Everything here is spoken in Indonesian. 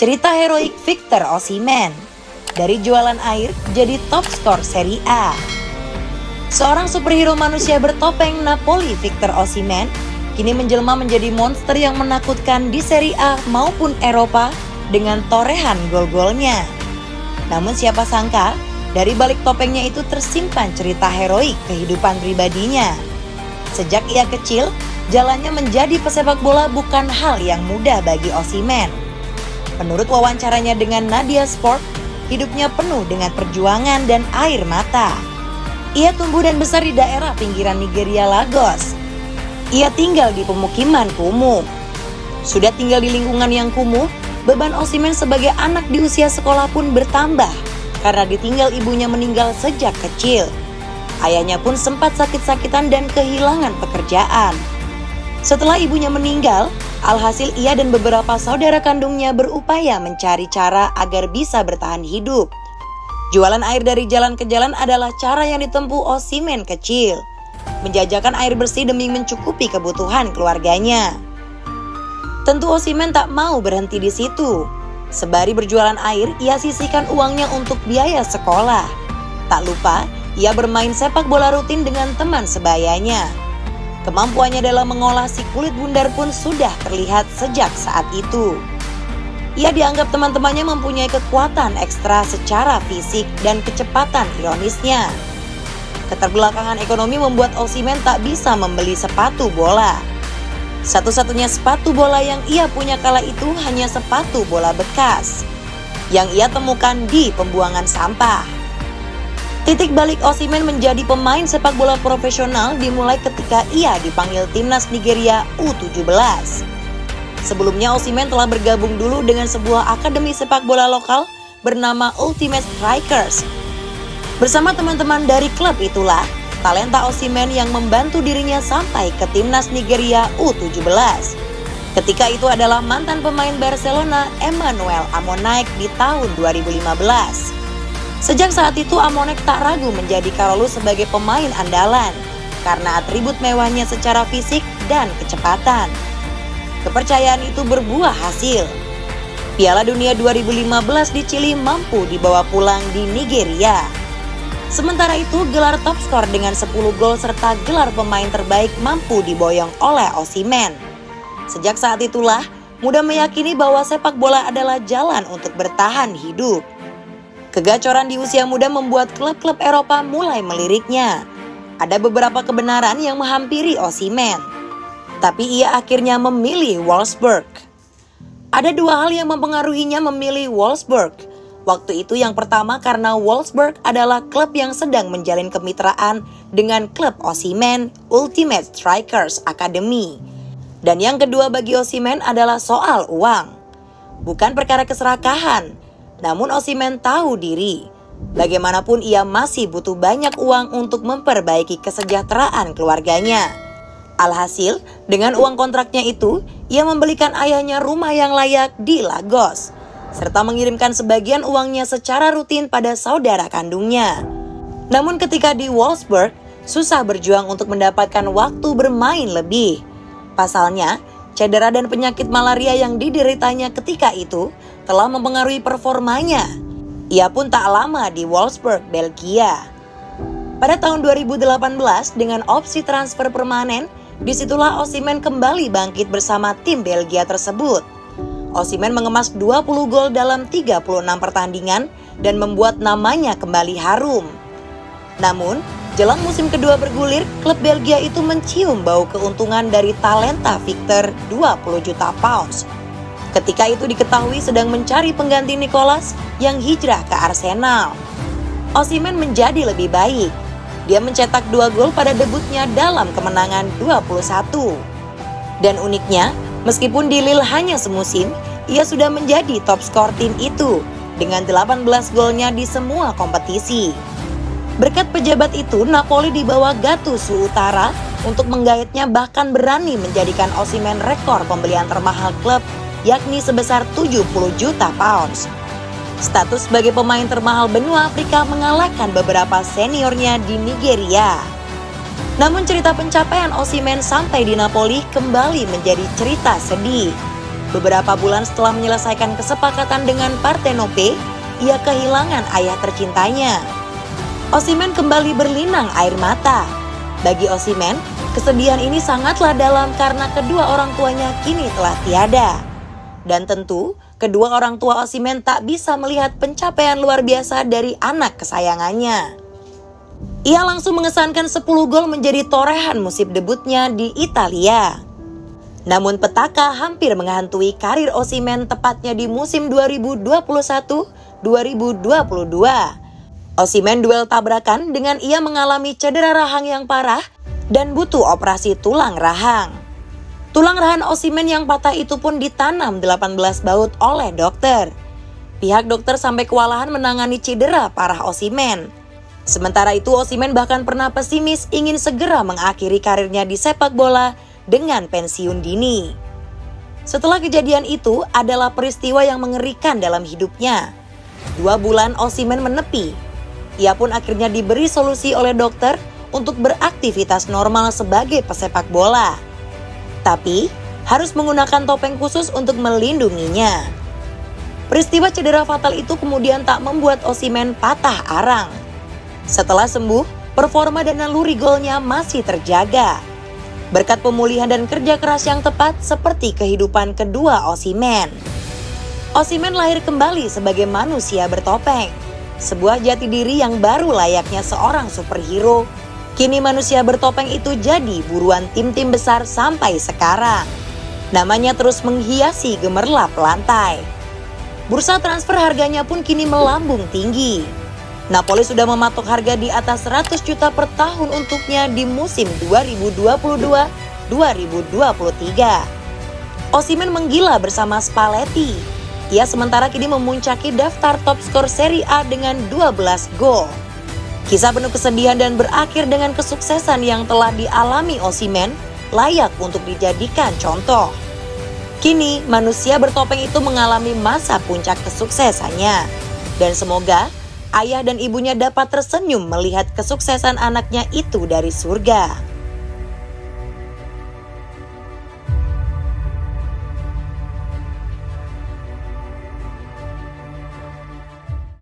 Cerita heroik Victor Osimhen, dari jualan air jadi top skor Serie A. Seorang superhero manusia bertopeng Napoli Victor Osimhen kini menjelma menjadi monster yang menakutkan di Serie A maupun Eropa dengan torehan gol-golnya. Namun siapa sangka, dari balik topengnya itu tersimpan cerita heroik kehidupan pribadinya. Sejak ia kecil, jalannya menjadi pesepak bola bukan hal yang mudah bagi Osimhen. Menurut wawancaranya dengan Nadia Sport, hidupnya penuh dengan perjuangan dan air mata. Ia tumbuh dan besar di daerah pinggiran Nigeria, Lagos. Ia tinggal di pemukiman kumuh. Sudah tinggal di lingkungan yang kumuh, beban Osimhen sebagai anak di usia sekolah pun bertambah karena ditinggal ibunya meninggal sejak kecil. Ayahnya pun sempat sakit-sakitan dan kehilangan pekerjaan. Setelah ibunya meninggal, alhasil ia dan beberapa saudara kandungnya berupaya mencari cara agar bisa bertahan hidup. Jualan air dari jalan ke jalan adalah cara yang ditempuh Osimhen kecil, menjajakan air bersih demi mencukupi kebutuhan keluarganya. Tentu Osimhen tak mau berhenti di situ. Sembari berjualan air, ia sisihkan uangnya untuk biaya sekolah. Tak lupa, ia bermain sepak bola rutin dengan teman sebayanya. Kemampuannya dalam mengolah si kulit bundar pun sudah terlihat sejak saat itu. Ia dianggap teman-temannya mempunyai kekuatan ekstra secara fisik dan kecepatan ironisnya. Keterbelakangan ekonomi membuat Osimhen tak bisa membeli sepatu bola. Satu-satunya sepatu bola yang ia punya kala itu hanya sepatu bola bekas yang ia temukan di pembuangan sampah. Titik balik Osimhen menjadi pemain sepak bola profesional dimulai ketika ia dipanggil timnas Nigeria U17. Sebelumnya Osimhen telah bergabung dulu dengan sebuah akademi sepak bola lokal bernama Ultimate Strikers. Bersama teman-teman dari klub itulah, talenta Osimhen yang membantu dirinya sampai ke timnas Nigeria U17. Ketika itu adalah mantan pemain Barcelona Emmanuel Amonaik di tahun 2015. Sejak saat itu Amonaik tak ragu menjadi Carolus sebagai pemain andalan karena atribut mewahnya secara fisik dan kecepatan. Kepercayaan itu berbuah hasil. Piala Dunia 2015 di Chili mampu dibawa pulang di Nigeria. Sementara itu gelar top skor dengan 10 gol serta gelar pemain terbaik mampu diboyong oleh Osimhen. Sejak saat itulah mudah meyakini bahwa sepak bola adalah jalan untuk bertahan hidup. Kegacoran di usia muda membuat klub-klub Eropa mulai meliriknya. Ada beberapa kebenaran yang menghampiri Osimhen, tapi ia akhirnya memilih Wolfsburg. Ada dua hal yang mempengaruhinya memilih Wolfsburg. Waktu itu yang pertama karena Wolfsburg adalah klub yang sedang menjalin kemitraan dengan klub Osimhen Ultimate Strikers Academy. Dan yang kedua bagi Osimhen adalah soal uang. Bukan perkara keserakahan. Namun Osimhen tahu diri, bagaimanapun ia masih butuh banyak uang untuk memperbaiki kesejahteraan keluarganya. Alhasil, dengan uang kontraknya itu, ia membelikan ayahnya rumah yang layak di Lagos, serta mengirimkan sebagian uangnya secara rutin pada saudara kandungnya. Namun ketika di Wolfsburg, susah berjuang untuk mendapatkan waktu bermain lebih. Pasalnya, cedera dan penyakit malaria yang dideritanya ketika itu telah mempengaruhi performanya. Ia pun tak lama di Wolfsburg, Belgia. Pada tahun 2018 dengan opsi transfer permanen, disitulah Osimhen kembali bangkit bersama tim Belgia tersebut. Osimhen mengemas 20 gol dalam 36 pertandingan dan membuat namanya kembali harum. Namun, jelang musim kedua bergulir, klub Belgia itu mencium bau keuntungan dari talenta Victor 20 juta pounds. Ketika itu diketahui sedang mencari pengganti Nicolas yang hijrah ke Arsenal. Osimhen menjadi lebih baik. Dia mencetak 2 gol pada debutnya dalam kemenangan 21. Dan uniknya, meskipun di Lille hanya semusim, ia sudah menjadi top skor tim itu dengan 18 golnya di semua kompetisi. Berkat pejabat itu, Napoli di bawah Gattuso Utara untuk menggaetnya bahkan berani menjadikan Osimhen rekor pembelian termahal klub, yakni sebesar 70 juta pounds. Status sebagai pemain termahal benua Afrika mengalahkan beberapa seniornya di Nigeria. Namun cerita pencapaian Osimhen sampai di Napoli kembali menjadi cerita sedih. Beberapa bulan setelah menyelesaikan kesepakatan dengan Partenope, ia kehilangan ayah tercintanya. Osimhen kembali berlinang air mata. Bagi Osimhen, kesedihan ini sangatlah dalam karena kedua orang tuanya kini telah tiada. Dan tentu, kedua orang tua Osimhen tak bisa melihat pencapaian luar biasa dari anak kesayangannya. Ia langsung mengesankan 10 gol menjadi torehan musim debutnya di Italia. Namun petaka hampir menghantui karir Osimhen tepatnya di musim 2021-2022. Osimhen duel tabrakan dengan ia mengalami cedera rahang yang parah dan butuh operasi tulang rahang. Tulang rahan Osimhen yang patah itu pun ditanam 18 baut oleh dokter. Pihak dokter sampai kewalahan menangani cedera parah Osimhen. Sementara itu Osimhen bahkan pernah pesimis ingin segera mengakhiri karirnya di sepak bola dengan pensiun dini. Setelah kejadian itu adalah peristiwa yang mengerikan dalam hidupnya. 2 bulan Osimhen menepi. Ia pun akhirnya diberi solusi oleh dokter untuk beraktivitas normal sebagai pesepak bola. Tapi harus menggunakan topeng khusus untuk melindunginya. Peristiwa cedera fatal itu kemudian tak membuat Osimhen patah arang. Setelah sembuh, performa dan naluri golnya masih terjaga. Berkat pemulihan dan kerja keras yang tepat seperti kehidupan kedua Osimhen. Osimhen lahir kembali sebagai manusia bertopeng. Sebuah jati diri yang baru layaknya seorang superhero. Kini manusia bertopeng itu jadi buruan tim-tim besar sampai sekarang. Namanya terus menghiasi gemerlap lantai. Bursa transfer harganya pun kini melambung tinggi. Napoli sudah mematok harga di atas 100 juta per tahun untuknya di musim 2022-2023. Osimhen menggila bersama Spalletti. Ia sementara kini memuncaki daftar top skor Serie A dengan 12 gol. Kisah penuh kesedihan dan berakhir dengan kesuksesan yang telah dialami Osimhen layak untuk dijadikan contoh. Kini manusia bertopeng itu mengalami masa puncak kesuksesannya. Dan semoga ayah dan ibunya dapat tersenyum melihat kesuksesan anaknya itu dari surga.